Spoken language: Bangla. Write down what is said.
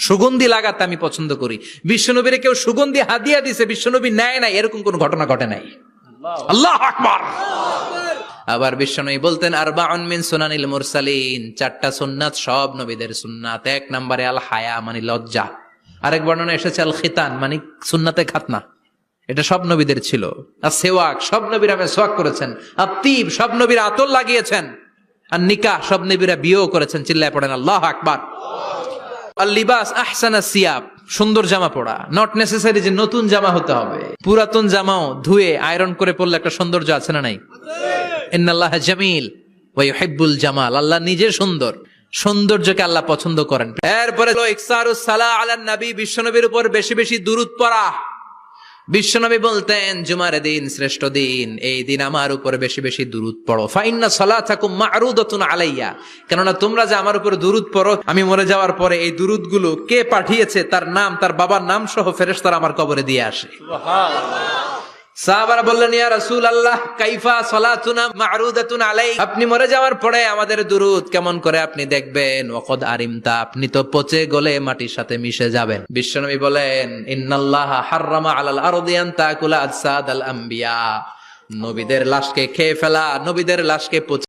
সুগন্ধি লাগাতে আমি পছন্দ করি। বিশ্বনবীরে কেউ সুগন্ধি হাদিয়া দিছে, বিশ্বনবী নেয় নাই, এরকম কোন ঘটনা ঘটে নাই। আল্লাহু আকবার। আবার বিশ্বনবী বলতেন আরবাউন মিন সুনানিল মুরসালিন, 4টা সুন্নাত সব নবীদের সুন্নাত। 1 নম্বরে আল হায়া মানে লজ্জা। আরেক বর্ণনা এসেছে আল খিতান মানে সুন্নাতে খাতনা, এটা সব নবীদের ছিল। আর সেওয়াক, সব নবীরা মেসওয়াক করেছেন। আর তিব, সব নবীরা আতর লাগিয়েছেন। আর নিকাহ, সব নবীরা বিয়েও করেছেন। চিল্লায় পড়েন আল্লাহু আকবার। আর লিবাস আহসানা সিয়াব, সুন্দর জামা পরা, নট নেসেসারি যে নতুন জামা হতে হবে। পুরাতন জামাও ধুয়ে আয়রন করে পরলে একটা সৌন্দর্য আছে না নাই? ইন্নাল্লাহা জামিল ওয়া ইউহিব্বুল জামাল, আল্লাহ নিজে সুন্দর, সৌন্দর্যকে আল্লাহ পছন্দ করেন। এরপরে ইকসারুস সালাহ আলান নবী, বিশ্বনবীর উপর বেশি বেশি দুরূদ পড়া। বিশ্বনবী বলতেন জুমার দিন শ্রেষ্ঠ দিন, এই দিন আমার উপর বেশি বেশি দুরূদ পড়ো। ফাইন্না সালাতাকুম মা'রুদাতুন আলাইয়া, কেননা তোমরা যে আমার উপর দুরূদ পড়ো, আমি মরে যাওয়ার পরে এই দুরূদগুলো কে পাঠিয়েছে তার নাম, তার বাবার নাম সহ ফেরেশতারা আমার কবরে দিয়ে আসে। সুবহানাল্লাহ। সাহাবারা বললেন ইয়া রাসূলুল্লাহ কাইফা সালাতুনা মা'রুদাতুন আলাইক, আপনি মরে যাওয়ার পরে আমাদের দুরূদ কেমন করে আপনি দেখবেন? ওয়াকাদ আরিমতা, আপনি তো পচে গলে মাটির সাথে মিশে যাবেন। বিশ্বনবী বলেন ইন্নাল্লাহা হাররামা আলাল আরদি আন তাকুলা আজসাদাল আম্বিয়া, নবীদের লাশকে খেয়ে ফেলা, নবীদের লাশকে